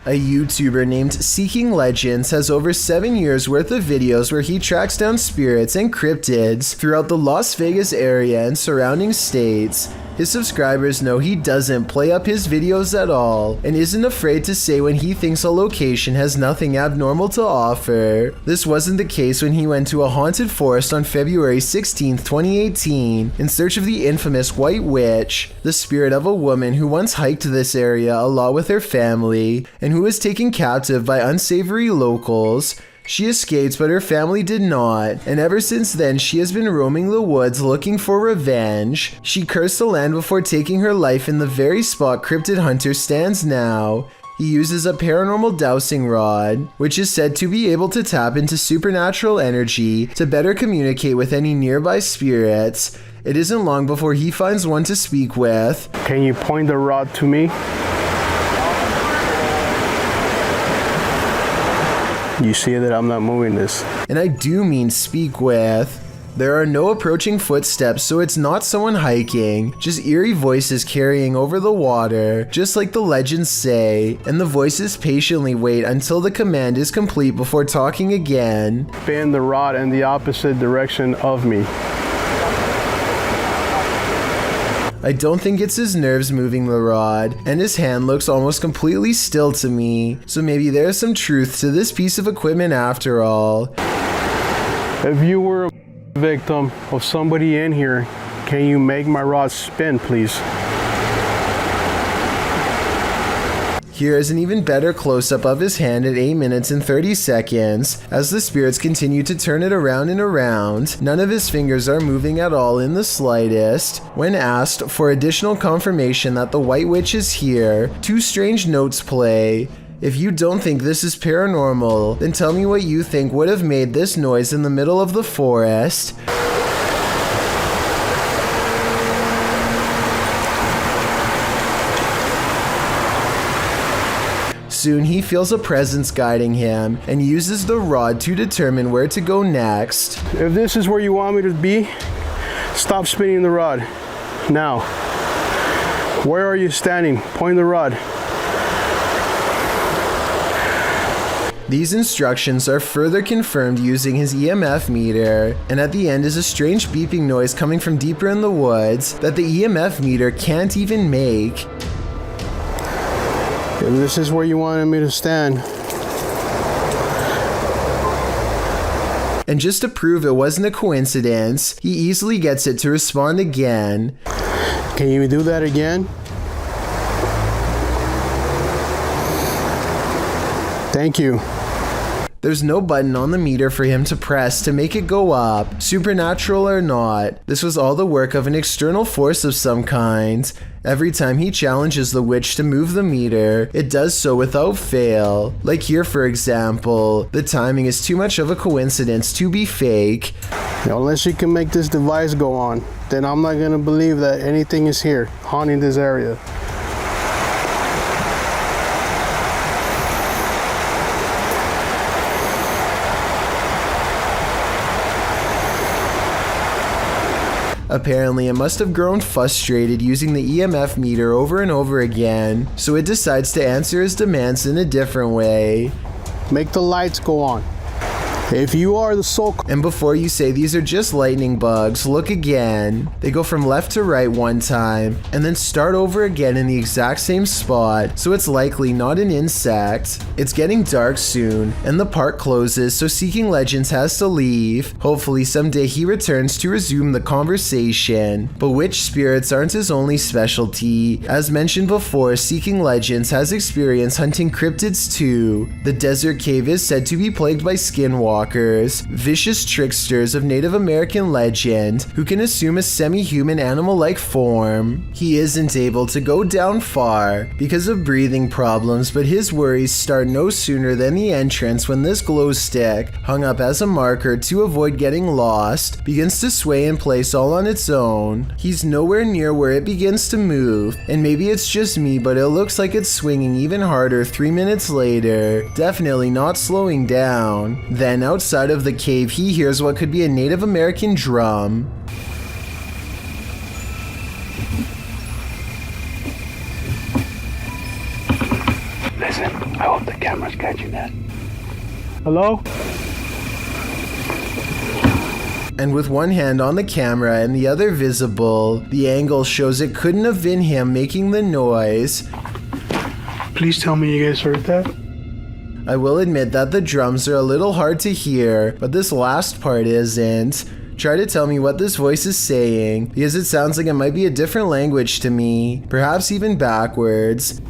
A YouTuber named Seeking Legends has over 7 years worth of videos where he tracks down spirits and cryptids throughout the Las Vegas area and surrounding states. His subscribers know he doesn't play up his videos at all and isn't afraid to say when he thinks a location has nothing abnormal to offer. This wasn't the case when he went to a haunted forest on February 16, 2018 in search of the infamous White Witch, the spirit of a woman who once hiked this area a lot with her family and who was taken captive by unsavory locals. She escaped, but her family did not, and ever since then she has been roaming the woods looking for revenge. She cursed the land before taking her life in the very spot Cryptid Hunter stands now. He uses a paranormal dowsing rod, which is said to be able to tap into supernatural energy to better communicate with any nearby spirits. It isn't long before he finds one to speak with. Can you point the rod to me? You see that I'm not moving this. And I do mean speak with. There are no approaching footsteps, so it's not someone hiking, just eerie voices carrying over the water, just like the legends say, and the voices patiently wait until the command is complete before talking again. Spin the rod in the opposite direction of me. I don't think it's his nerves moving the rod, and his hand looks almost completely still to me, so maybe there's some truth to this piece of equipment after all. If you were a victim of somebody in here, can you make my rod spin, please? Here is an even better close-up of his hand at 8 minutes and 30 seconds. As the spirits continue to turn it around and around, none of his fingers are moving at all in the slightest. When asked for additional confirmation that the White Witch is here, two strange notes play. If you don't think this is paranormal, then tell me what you think would have made this noise in the middle of the forest. Soon he feels a presence guiding him and uses the rod to determine where to go next. If this is where you want me to be, stop spinning the rod. Now, where are you standing? Point the rod. These instructions are further confirmed using his EMF meter, and at the end is a strange beeping noise coming from deeper in the woods that the EMF meter can't even make. If this is where you wanted me to stand. And just to prove it wasn't a coincidence, he easily gets it to respond again. Can you do that again? Thank you. There's no button on the meter for him to press to make it go up, supernatural or not. This was all the work of an external force of some kind. Every time he challenges the witch to move the meter, it does so without fail. Like here, for example, the timing is too much of a coincidence to be fake. Unless you can make this device go on, then I'm not gonna believe that anything is here, haunting this area. Apparently, it must have grown frustrated using the EMF meter over and over again, so it decides to answer his demands in a different way. Make the lights go on. If you are the soul... And before you say these are just lightning bugs, look again. They go from left to right one time, and then start over again in the exact same spot, so it's likely not an insect. It's getting dark soon, and the park closes, so Seeking Legends has to leave. Hopefully someday he returns to resume the conversation. But witch spirits aren't his only specialty. As mentioned before, Seeking Legends has experience hunting cryptids too. The desert cave is said to be plagued by skinwalkers, vicious tricksters of Native American legend who can assume a semi-human animal-like form. He isn't able to go down far because of breathing problems, but his worries start no sooner than the entrance when this glow stick, hung up as a marker to avoid getting lost, begins to sway in place all on its own. He's nowhere near where it begins to move, and maybe it's just me, but it looks like it's swinging even harder 3 minutes later, definitely not slowing down. Then outside of the cave, he hears what could be a Native American drum. Listen. I hope the camera's catching that. Hello? And with one hand on the camera and the other visible, the angle shows it couldn't have been him making the noise. Please tell me you guys heard that. I will admit that the drums are a little hard to hear, but this last part isn't. Try to tell me what this voice is saying, because it sounds like it might be a different language to me, perhaps even backwards.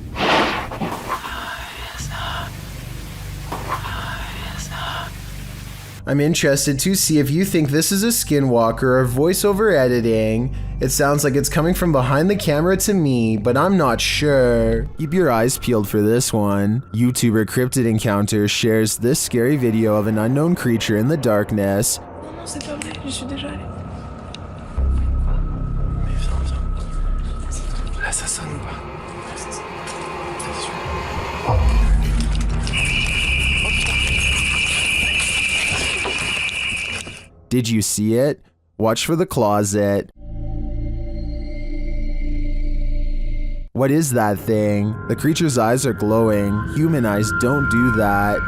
I'm interested to see if you think this is a skinwalker or voiceover editing. It sounds like it's coming from behind the camera to me, but I'm not sure. Keep your eyes peeled for this one. YouTuber Cryptid Encounter shares this scary video of an unknown creature in the darkness. Did you see it? Watch for the closet. What is that thing? The creature's eyes are glowing. Human eyes don't do that.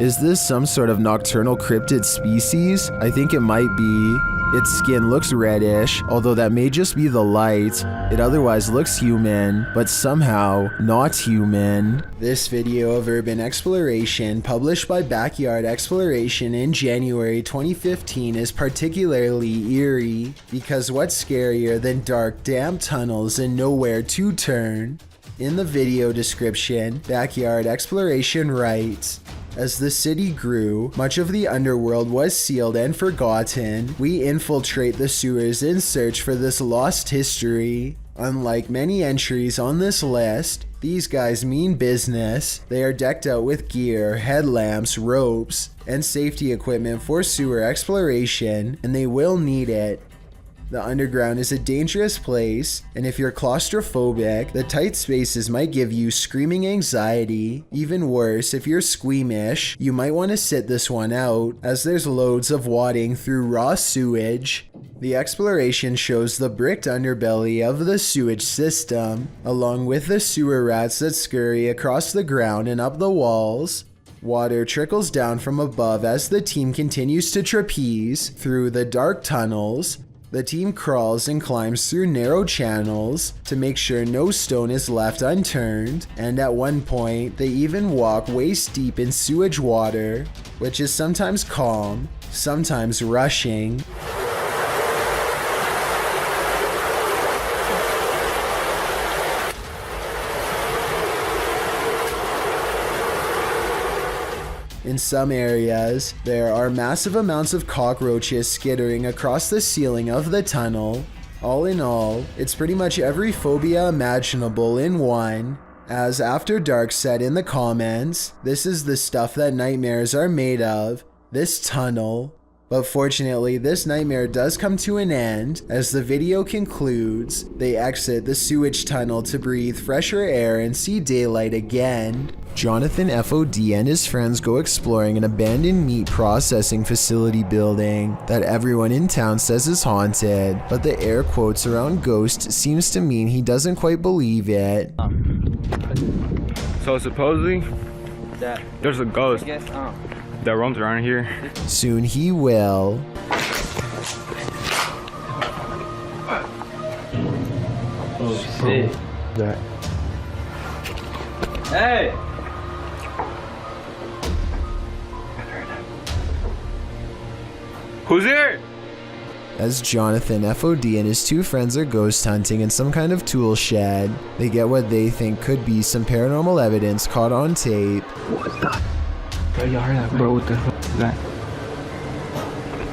Is this some sort of nocturnal cryptid species? I think it might be. Its skin looks reddish, although that may just be the light. It otherwise looks human, but somehow not human. This video of urban exploration, published by Backyard Exploration in January 2015, is particularly eerie, because what's scarier than dark, damp tunnels and nowhere to turn? In the video description, Backyard Exploration writes, "As the city grew, much of the underworld was sealed and forgotten. We infiltrate the sewers in search for this lost history. Unlike many entries on this list, these guys mean business. They are decked out with gear, headlamps, ropes, and safety equipment for sewer exploration, and they will need it. The underground is a dangerous place, and if you're claustrophobic, the tight spaces might give you screaming anxiety. Even worse, if you're squeamish, you might want to sit this one out, as there's loads of wading through raw sewage." The exploration shows the bricked underbelly of the sewage system, along with the sewer rats that scurry across the ground and up the walls. Water trickles down from above as the team continues to trapeze through the dark tunnels. The team crawls and climbs through narrow channels to make sure no stone is left unturned, and at one point, they even walk waist deep in sewage water, which is sometimes calm, sometimes rushing. In some areas, there are massive amounts of cockroaches skittering across the ceiling of the tunnel. All in all, it's pretty much every phobia imaginable in one. As After Dark said in the comments, this is the stuff that nightmares are made of, this tunnel. But fortunately, this nightmare does come to an end. As the video concludes, they exit the sewage tunnel to breathe fresher air and see daylight again. Jonathan FOD and his friends go exploring an abandoned meat processing facility building that everyone in town says is haunted, but the air quotes around ghost seems to mean he doesn't quite believe it. So supposedly, there's a ghost that roams around here. Soon he will. Oh shit. That. Hey! Who's here? As Jonathan FOD and his two friends are ghost hunting in some kind of tool shed, they get what they think could be some paranormal evidence caught on tape. What's that? Bro, y'all heard that, bro? What the fuck is that?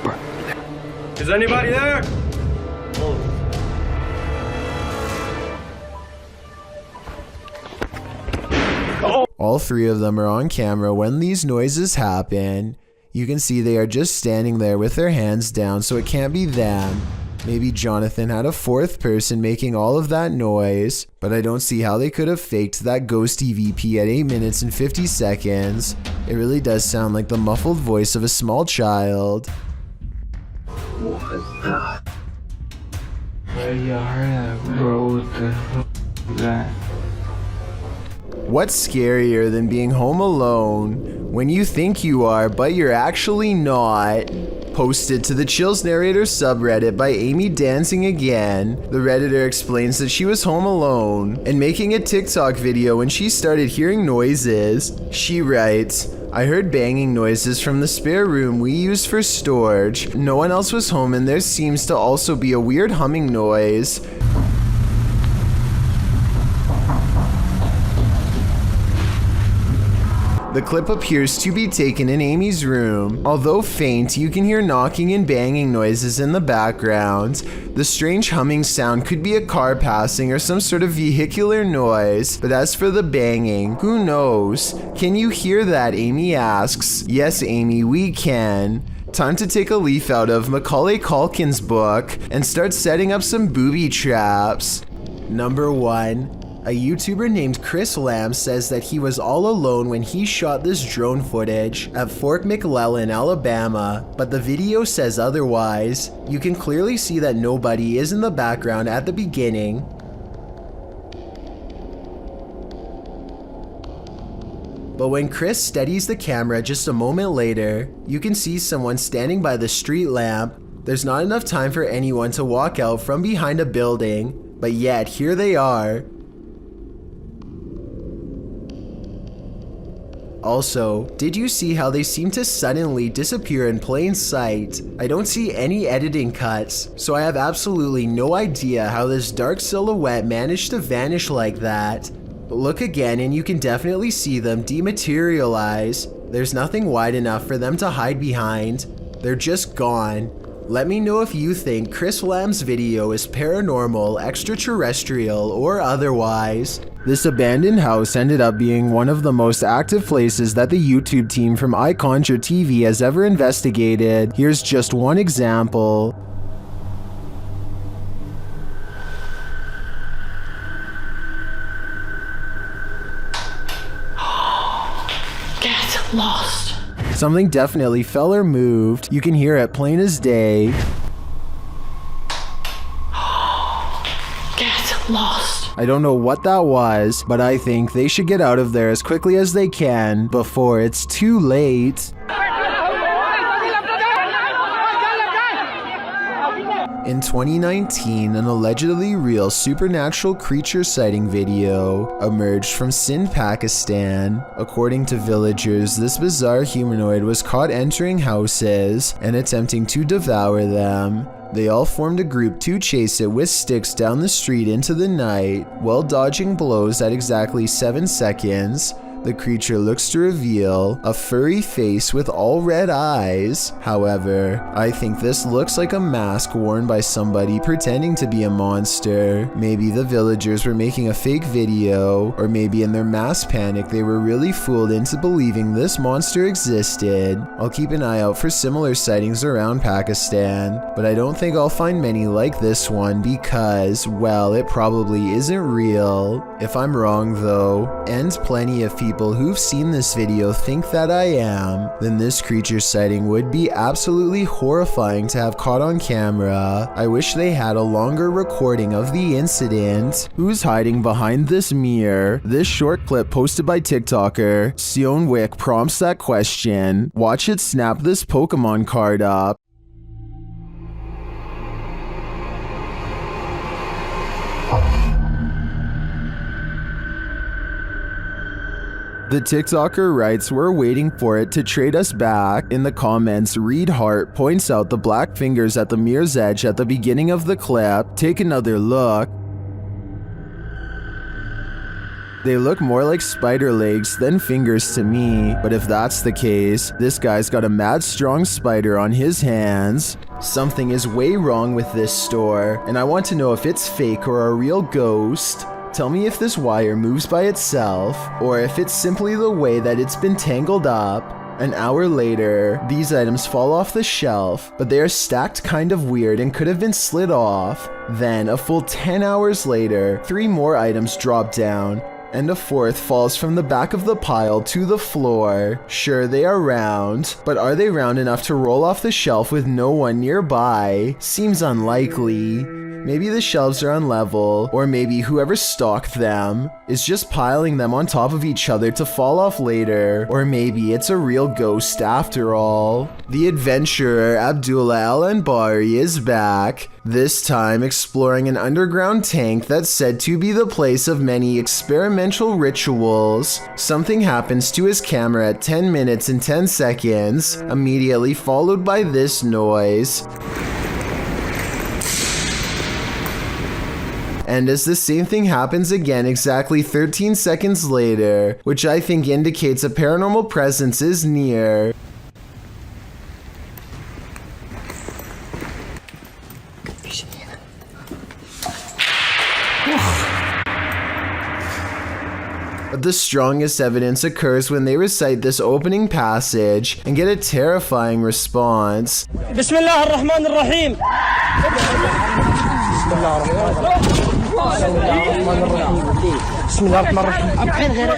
Bro. Is anybody there? Oh. All three of them are on camera when these noises happen. You can see they are just standing there with their hands down, so it can't be them. Maybe Jonathan had a fourth person making all of that noise, but I don't see how they could have faked that ghost EVP at 8 minutes and 50 seconds. It really does sound like the muffled voice of a small child. What was that? Yeah, I heard that, bro. What the hell is that? What's scarier than being home alone when you think you are, but you're actually not? Posted to the Chills Narrator subreddit by Amy Dancing Again, the Redditor explains that she was home alone and making a TikTok video when she started hearing noises. She writes, I heard banging noises from the spare room we use for storage. No one else was home and there seems to also be a weird humming noise. The clip appears to be taken in Amy's room. Although faint, you can hear knocking and banging noises in the background. The strange humming sound could be a car passing or some sort of vehicular noise, but as for the banging, who knows? Can you hear that? Amy asks. Yes, Amy, we can. Time to take a leaf out of Macaulay Culkin's book and start setting up some booby traps. Number 1. A YouTuber named Chris Lamb says that he was all alone when he shot this drone footage at Fort McClellan, Alabama, but the video says otherwise. You can clearly see that nobody is in the background at the beginning. But when Chris steadies the camera just a moment later, you can see someone standing by the street lamp. There's not enough time for anyone to walk out from behind a building, but yet here they are. Also, did you see how they seem to suddenly disappear in plain sight? I don't see any editing cuts, so I have absolutely no idea how this dark silhouette managed to vanish like that. But look again and you can definitely see them dematerialize. There's nothing wide enough for them to hide behind. They're just gone. Let me know if you think Chris Lamb's video is paranormal, extraterrestrial, or otherwise. This abandoned house ended up being one of the most active places that the YouTube team from iConjure TV has ever investigated. Here's just one example. Get lost. Something definitely fell or moved. You can hear it plain as day. Get lost. I don't know what that was, but I think they should get out of there as quickly as they can before it's too late. In 2019, an allegedly real supernatural creature sighting video emerged from Sindh, Pakistan. According to villagers, this bizarre humanoid was caught entering houses and attempting to devour them. They all formed a group to chase it with sticks down the street into the night, while dodging blows at exactly 7 seconds. The creature looks to reveal a furry face with all red eyes. However, I think this looks like a mask worn by somebody pretending to be a monster. Maybe the villagers were making a fake video, or maybe in their mass panic they were really fooled into believing this monster existed. I'll keep an eye out for similar sightings around Pakistan, but I don't think I'll find many like this one because, well, it probably isn't real. If I'm wrong though, and plenty of people who've seen this video think that I am, then this creature sighting would be absolutely horrifying to have caught on camera. I wish they had a longer recording of the incident. Who's hiding behind this mirror? This short clip posted by TikToker Sion Wick prompts that question. Watch it snap this Pokemon card up. The TikToker writes, we're waiting for it to trade us back. In the comments, Reed Hart points out the black fingers at the mirror's edge at the beginning of the clip. Take another look. They look more like spider legs than fingers to me, but if that's the case, this guy's got a mad strong spider on his hands. Something is way wrong with this store, and I want to know if it's fake or a real ghost. Tell me if this wire moves by itself, or if it's simply the way that it's been tangled up. An hour later, these items fall off the shelf, but they are stacked kind of weird and could have been slid off. Then, a full 10 hours later, 3 more items drop down, and a 4th falls from the back of the pile to the floor. Sure, they are round, but are they round enough to roll off the shelf with no one nearby? Seems unlikely. Maybe the shelves are unlevel, or maybe whoever stocked them is just piling them on top of each other to fall off later, or maybe it's a real ghost after all. The adventurer Abdullah Al-Anbari is back, this time exploring an underground tank that's said to be the place of many experimental rituals. Something happens to his camera at 10 minutes and 10 seconds, immediately followed by this noise. And as the same thing happens again exactly 13 seconds later, which I think indicates a paranormal presence is near. But the strongest evidence occurs when they recite this opening passage and get a terrifying response. Bismillah ar-Rahman ar-Rahim.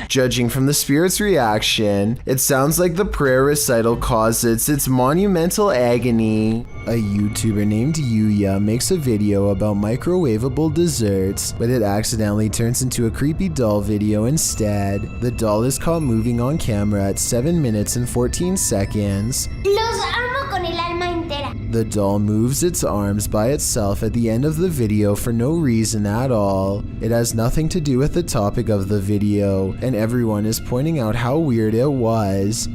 Judging from the spirit's reaction, it sounds like the prayer recital causes its monumental agony. A YouTuber named Yuya makes a video about microwavable desserts, but it accidentally turns into a creepy doll video instead. The doll is caught moving on camera at 7 minutes and 14 seconds. Los amo con el alma entera. The doll moves its arms by itself at the end of the video for no reason at all. It has nothing to do with the topic of the video, and everyone is pointing out how weird it was.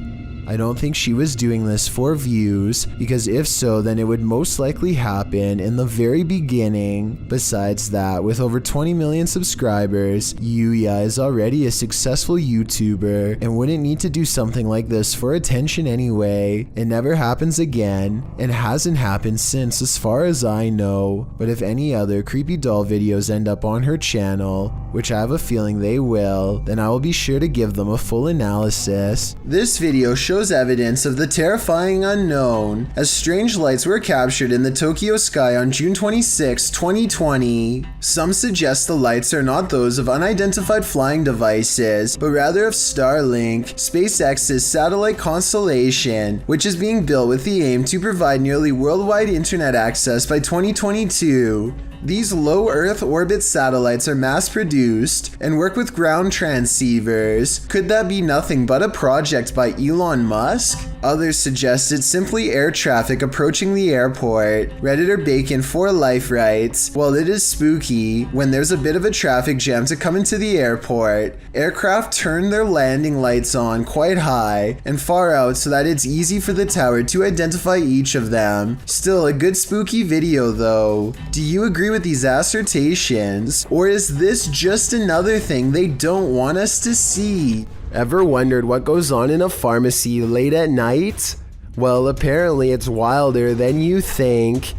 I don't think she was doing this for views, because if so, then it would most likely happen in the very beginning. Besides that, with over 20 million subscribers, Yuya is already a successful YouTuber and wouldn't need to do something like this for attention anyway. It never happens again, and hasn't happened since as far as I know. But if any other creepy doll videos end up on her channel, which I have a feeling they will, then I will be sure to give them a full analysis. This video shows evidence of the terrifying unknown, as strange lights were captured in the Tokyo sky on June 26, 2020. Some suggest the lights are not those of unidentified flying devices, but rather of Starlink, SpaceX's satellite constellation, which is being built with the aim to provide nearly worldwide internet access by 2022. These low Earth orbit satellites are mass-produced and work with ground transceivers. Could that be nothing but a project by Elon Musk? Others suggest it's simply air traffic approaching the airport. Redditor Bacon for Life writes, "While it is spooky, when there's a bit of a traffic jam to come into the airport, aircraft turn their landing lights on quite high and far out so that it's easy for the tower to identify each of them. Still a good spooky video though. Do you agree with these assertions, or is this just another thing they don't want us to see?" Ever wondered what goes on in a pharmacy late at night? Well, apparently it's wilder than you think.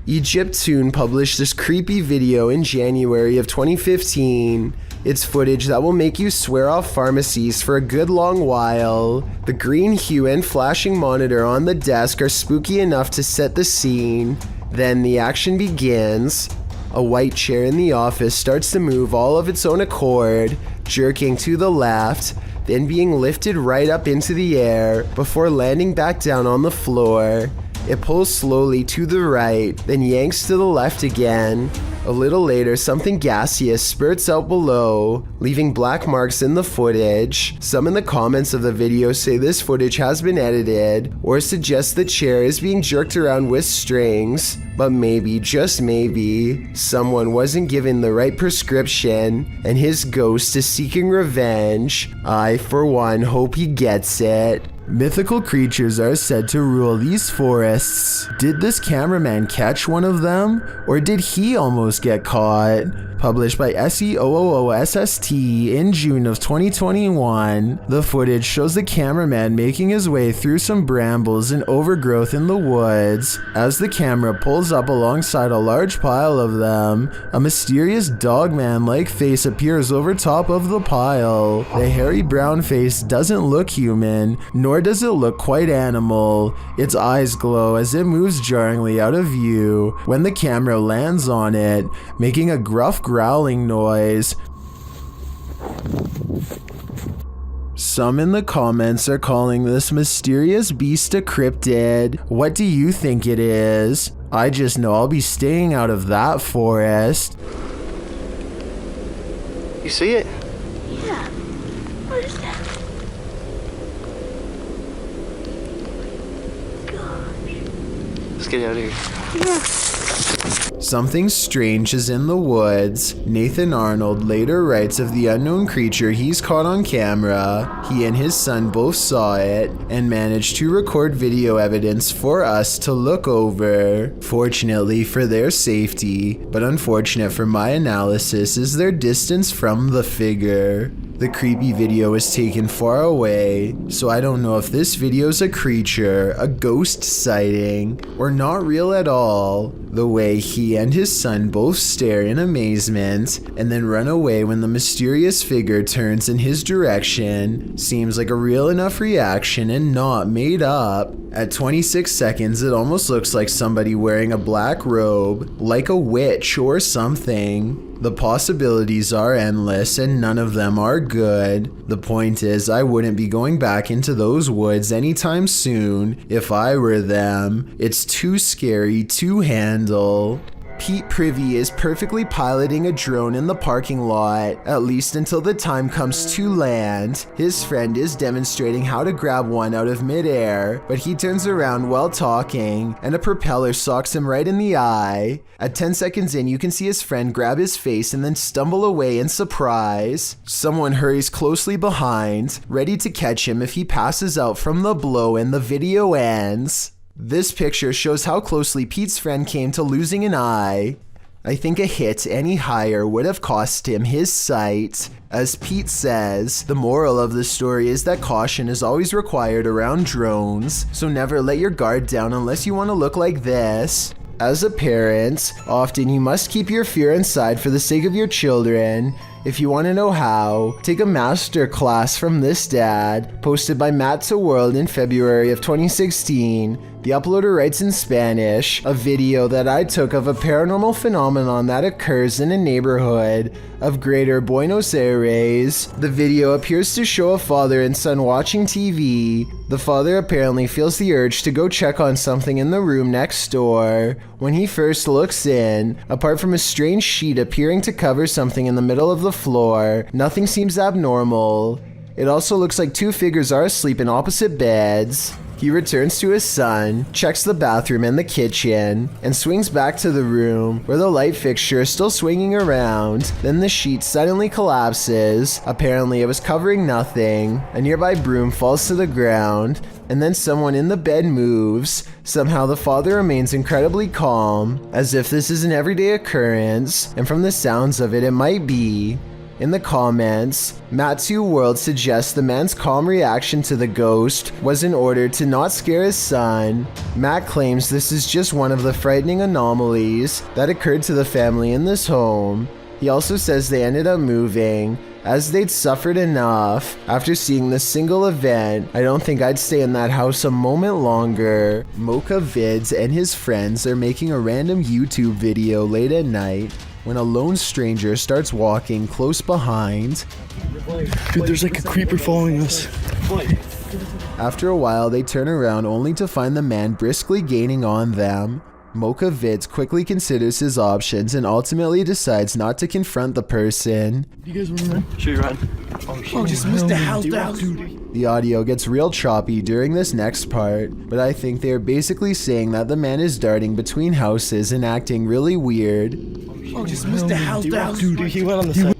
Egyptoon published this creepy video in January of 2015. It's footage that will make you swear off pharmacies for a good long while. The green hue and flashing monitor on the desk are spooky enough to set the scene. Then the action begins. A white chair in the office starts to move all of its own accord, jerking to the left, then being lifted right up into the air before landing back down on the floor. It pulls slowly to the right, then yanks to the left again. A little later, something gaseous spurts out below, leaving black marks in the footage. Some in the comments of the video say this footage has been edited, or suggest the chair is being jerked around with strings. But maybe, just maybe, someone wasn't given the right prescription, and his ghost is seeking revenge. I, for one, hope he gets it. Mythical creatures are said to rule these forests. Did this cameraman catch one of them? Or did he almost get caught? Published by SEOOOSST in June of 2021, the footage shows the cameraman making his way through some brambles and overgrowth in the woods. As the camera pulls up alongside a large pile of them, a mysterious dogman-like face appears over top of the pile. The hairy brown face doesn't look human, nor does it look quite animal. Its eyes glow as it moves jarringly out of view when the camera lands on it, making a gruff growling noise. Some in the comments are calling this mysterious beast a cryptid. What do you think it is? I just know I'll be staying out of that forest. You see it? Yeah. What is that? Let's get out of here. Yeah. Something strange is in the woods. Nathan Arnold later writes of the unknown creature he's caught on camera. He and his son both saw it and managed to record video evidence for us to look over. Fortunately for their safety, but unfortunate for my analysis, is their distance from the figure. The creepy video was taken far away, so I don't know if this video's a creature, a ghost sighting, or not real at all. The way he and his son both stare in amazement and then run away when the mysterious figure turns in his direction seems like a real enough reaction and not made up. At 26 seconds, it almost looks like somebody wearing a black robe, like a witch or something. The possibilities are endless and none of them are good. The point is, I wouldn't be going back into those woods anytime soon if I were them. It's too scary to handle. Pete Privy is perfectly piloting a drone in the parking lot, at least until the time comes to land. His friend is demonstrating how to grab one out of midair, but he turns around while talking, and a propeller socks him right in the eye. At 10 seconds in, you can see his friend grab his face and then stumble away in surprise. Someone hurries closely behind, ready to catch him if he passes out from the blow, and the video ends. This picture shows how closely Pete's friend came to losing an eye. I think a hit any higher would have cost him his sight. As Pete says, the moral of the story is that caution is always required around drones, so never let your guard down unless you want to look like this. As a parent, often you must keep your fear inside for the sake of your children. If you want to know how, take a master class from this dad, posted by Matt to World in February of 2016. The uploader writes in Spanish, a video that I took of a paranormal phenomenon that occurs in a neighborhood of Greater Buenos Aires. The video appears to show a father and son watching TV. The father apparently feels the urge to go check on something in the room next door. When he first looks in, apart from a strange sheet appearing to cover something in the middle of the floor, nothing seems abnormal. It also looks like two figures are asleep in opposite beds. He returns to his son, checks the bathroom and the kitchen, and swings back to the room where the light fixture is still swinging around. Then the sheet suddenly collapses. Apparently it was covering nothing. A nearby broom falls to the ground, and then someone in the bed moves. Somehow the father remains incredibly calm, as if this is an everyday occurrence, and from the sounds of it, it might be. In the comments, Matthew World suggests the man's calm reaction to the ghost was in order to not scare his son. Matt claims this is just one of the frightening anomalies that occurred to the family in this home. He also says they ended up moving, as they'd suffered enough. After seeing this single event, I don't think I'd stay in that house a moment longer. Mocha Vids and his friends are making a random YouTube video late at night when a lone stranger starts walking close behind. Dude, there's like a creeper following us. After a while, they turn around only to find the man briskly gaining on them. Mocha Vids quickly considers his options and ultimately decides not to confront the person. You guys want to run? Should we run? Oh, just missed the house down. The audio gets real choppy during this next part, but I think they are basically saying that the man is darting between houses and acting really weird. Oh, just missed the house down. Dude, he went on the side.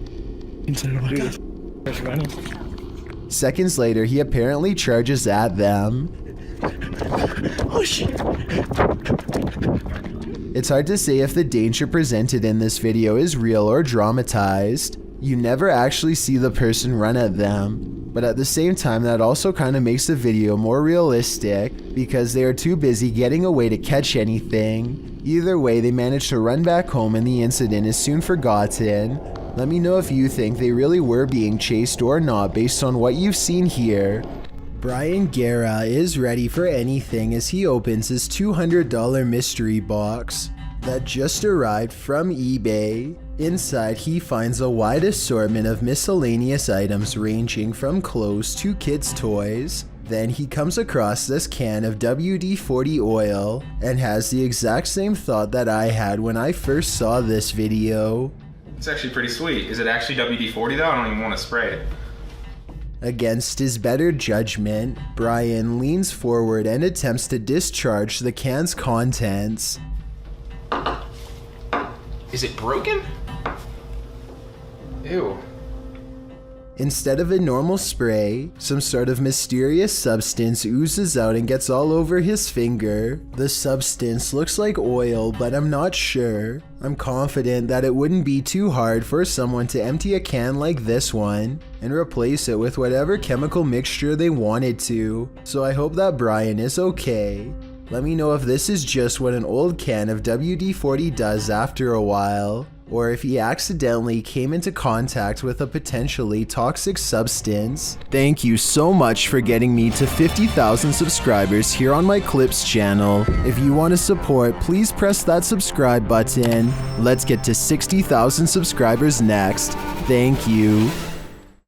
Inside of our Just running. Seconds later, he apparently charges at them. Oh, shit. It's hard to say if the danger presented in this video is real or dramatized. You never actually see the person run at them, but at the same time that also kind of makes the video more realistic because they are too busy getting away to catch anything. Either way, they manage to run back home and the incident is soon forgotten. Let me know if you think they really were being chased or not based on what you've seen here. Brian Guerra is ready for anything as he opens his $200 mystery box that just arrived from eBay. Inside, he finds a wide assortment of miscellaneous items ranging from clothes to kids' toys. Then he comes across this can of WD-40 oil and has the exact same thought that I had when I first saw this video. It's actually pretty sweet. Is it actually WD-40 though? I don't even want to spray it. Against his better judgment, Brian leans forward and attempts to discharge the can's contents. Is it broken? Ew. Instead of a normal spray, some sort of mysterious substance oozes out and gets all over his finger. The substance looks like oil, but I'm not sure. I'm confident that it wouldn't be too hard for someone to empty a can like this one and replace it with whatever chemical mixture they wanted to. So I hope that Brian is okay. Let me know if this is just what an old can of WD-40 does after a while, or if he accidentally came into contact with a potentially toxic substance. Thank you so much for getting me to 50,000 subscribers here on my Clips channel. If you want to support, please press that subscribe button. Let's get to 60,000 subscribers next. Thank you.